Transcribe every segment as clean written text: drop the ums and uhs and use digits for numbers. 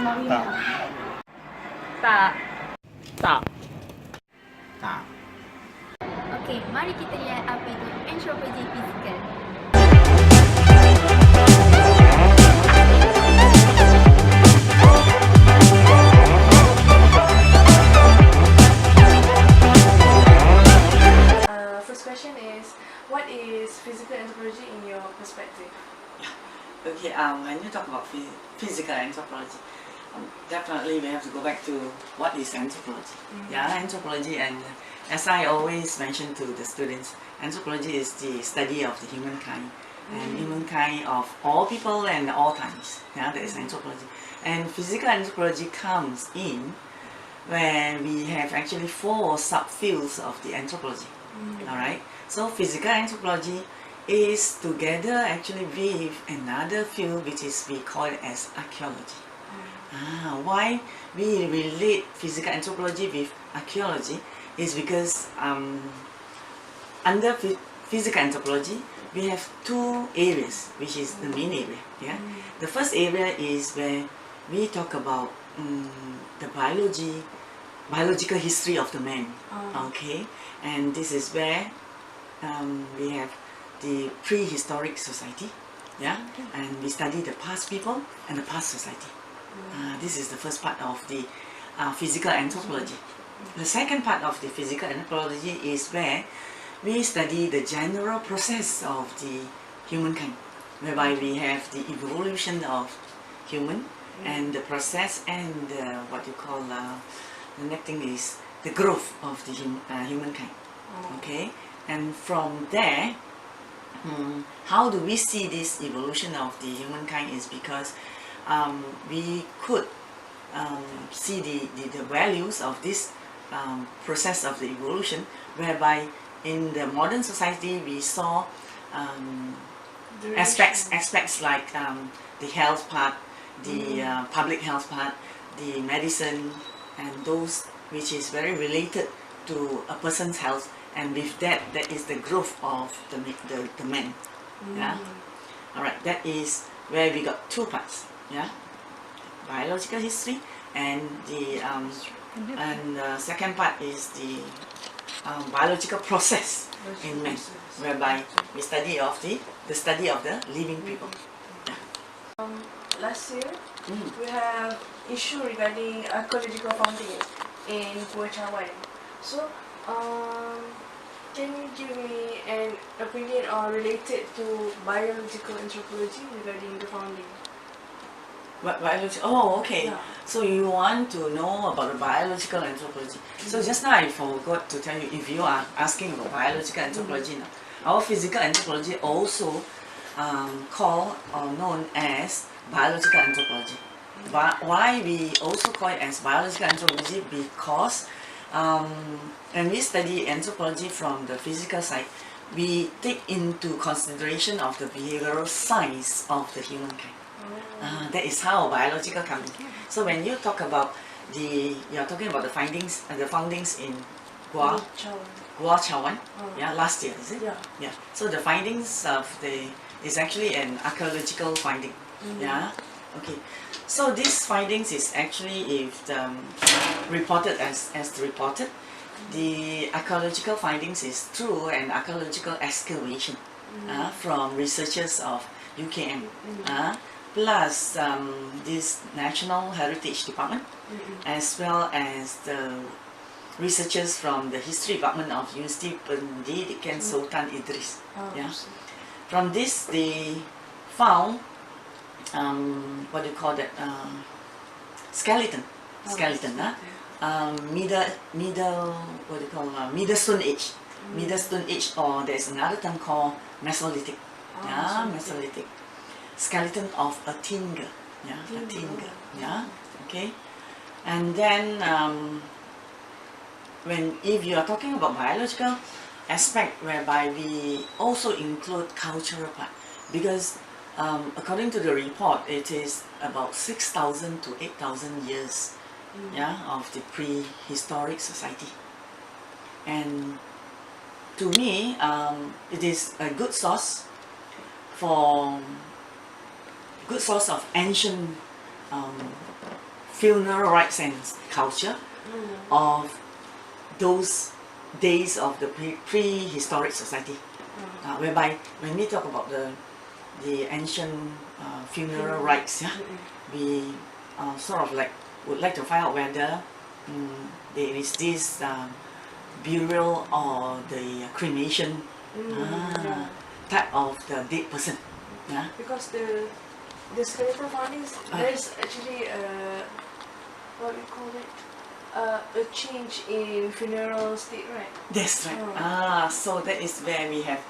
Tak. Tak. Tak. Tak. Okey, mari kita lihat apa itu antropologi fizikal. First question is, what is physical anthropology in your perspective? Okay, when you talk about physical anthropology, definitely we have to go back to what is anthropology. Anthropology, and as I always mention to the students, anthropology is the study of the humankind, and humankind of all people and all times. That is anthropology. And physical anthropology comes in when we have actually 4 subfields of the anthropology. Alright, so physical anthropology is together actually with another field which is we call it as archaeology. Why we relate physical anthropology with archaeology is because under physical anthropology we have 2 areas which is the main area. The first area is where we talk about the biological history of the man. Okay, and this is where we have the prehistoric society, and we study the past people and the past society. This is the first part of the physical anthropology. The second part of the physical anthropology is where we study the general process of the humankind, whereby we have the evolution of human and the process and what you call the next thing is the growth of the humankind. Okay, and from there, how do we see this evolution of the humankind is because we could see the values of this process of the evolution, whereby in the modern society we saw aspects like the health part, the public health part, the medicine, and those which is very related to a person's health, and with that is the growth of the man. Alright, that is where we got 2 parts. Biological history, and the second part is the biological process in man, whereby we study of the study of the living people. Last year, we have issue regarding archaeological findings in Puachawan. So, can you give me an opinion or related to biological anthropology regarding the founding? Biology. Oh, okay. Yeah. So you want to know about the biological anthropology. So just now I forgot to tell you, if you are asking about biological anthropology now, our physical anthropology also called or known as biological anthropology. But why we also call it as biological anthropology? Because when we study anthropology from the physical side, we take into consideration of the behavioral science of the humankind. That is how biological comes in. So when you talk about you're talking about the foundings in Puachawan, last year, is it? Yeah. So the findings of is actually an archaeological finding. Okay. So these findings is actually reported as reported. The archaeological findings is through an archaeological excavation from researchers of UKM. Plus this National Heritage Department, as well as the researchers from the History Department of University Pendidikan Sultan Idris. From this they found what do you call that, skeleton, middle stone age, or there's another term called Mesolithic. Mesolithic skeleton of a tin girl. A tin girl. Okay. And then if you are talking about biological aspect, whereby we also include cultural part, because according to the report, it is about 6,000 to 8,000 years of the prehistoric society. And to me, it is a good source of ancient funeral rites and culture of those days of the prehistoric society, whereby when we talk about the ancient funeral rites, yeah, we sort of like would like to find out whether there is this burial or the cremation type of the dead person. Yeah. Because the skeletal findings, there's actually what we call it, a change in funeral state, right? That's right. So that is where we have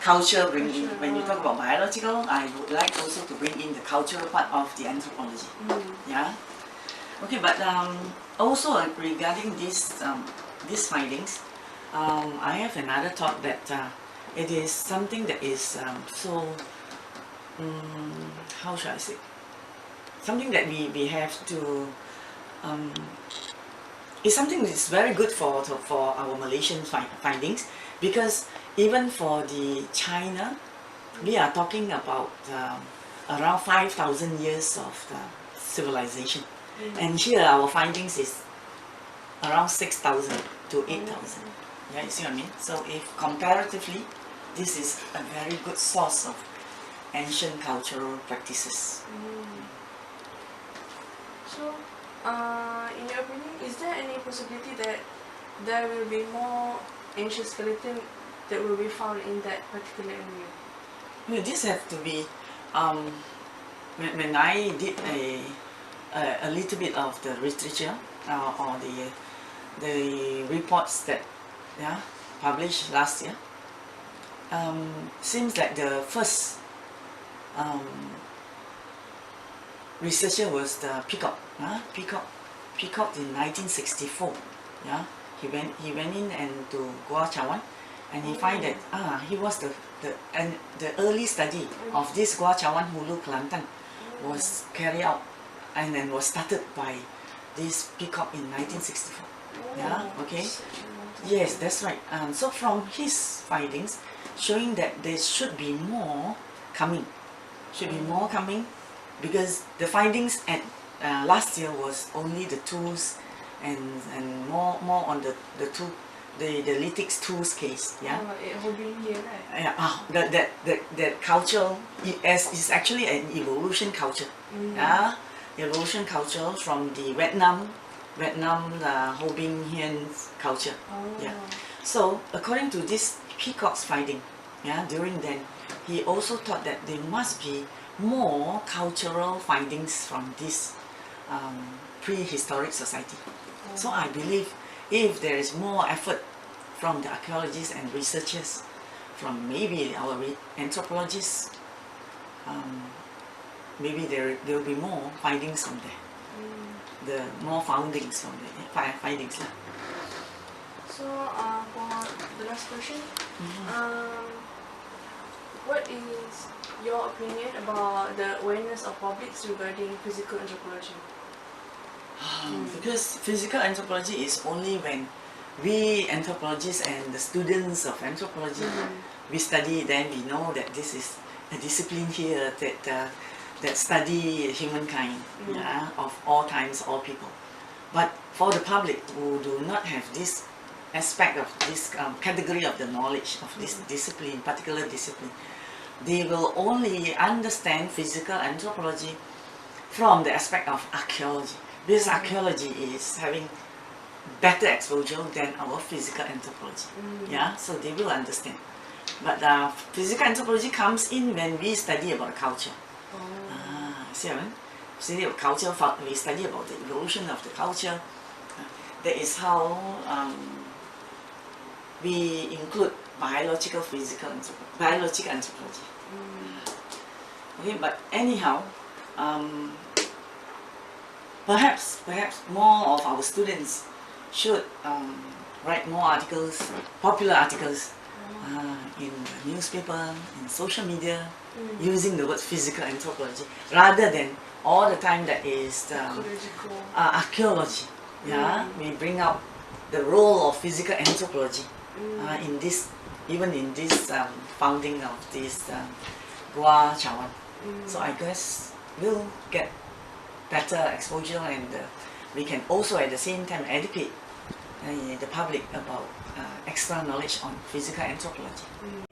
culture bringing. When you talk about biological, I would like also to bring in the cultural part of the anthropology. Yeah. Okay, but also regarding these findings, I have another thought that it is something that is so how should I say? Something that we have to. It's something that is very good for our Malaysian findings, because even for the China, we are talking about around 5,000 years of civilization, and here our findings is around 6,000 to 8,000. Yeah, you see what I mean? So if comparatively, this is a very good source of ancient cultural practices. So, in your opinion, is there any possibility that there will be more ancient skeleton that will be found in that particular area? Well, this has to be when I did a little bit of the literature or the reports that published last year. Seems like the first researcher was the Peacock. Peacock in 1964. Yeah, he went in and to Gua Chawan, and he find that he was the early study of this Gua Chawan Hulu Kelantan was carried out and then was started by this Peacock in 1964. Yeah, okay. Yes, that's right. So from his findings, showing that there should be more coming. Because the findings at last year was only the tools and more on the lithics tools case. Yeah. That culture is actually an evolution culture. Yeah, evolution culture from the Vietnam Ho Binh Hien culture. Yeah. So according to this Peacock's finding, during then, he also thought that there must be more cultural findings from this prehistoric society. So I believe if there is more effort from the archaeologists and researchers, from maybe our anthropologists, maybe there will be more findings from there. The more findings from the findings. So for the last question, what is your opinion about the awareness of publics regarding physical anthropology? Because physical anthropology is only when we anthropologists and the students of anthropology, we study, then we know that this is a discipline here that study humankind, of all times, all people. But for the public who do not have this aspect of this category of the knowledge of this discipline, particular discipline, they will only understand physical anthropology from the aspect of archaeology. Because archaeology is having better exposure than our physical anthropology. Yeah, so they will understand. But physical anthropology comes in when we study about culture. See what I mean? Study about culture, we study about the evolution of the culture. That is how we include biological anthropology. Okay, but anyhow, perhaps more of our students should write more articles, popular articles, in the newspaper, in social media, using the word physical anthropology, rather than all the time that is archaeology. Yeah, we bring out the role of physical anthropology in this, even in this founding of this Gua Chawan. So I guess we'll get better exposure, and we can also at the same time educate the public about extra knowledge on physical anthropology.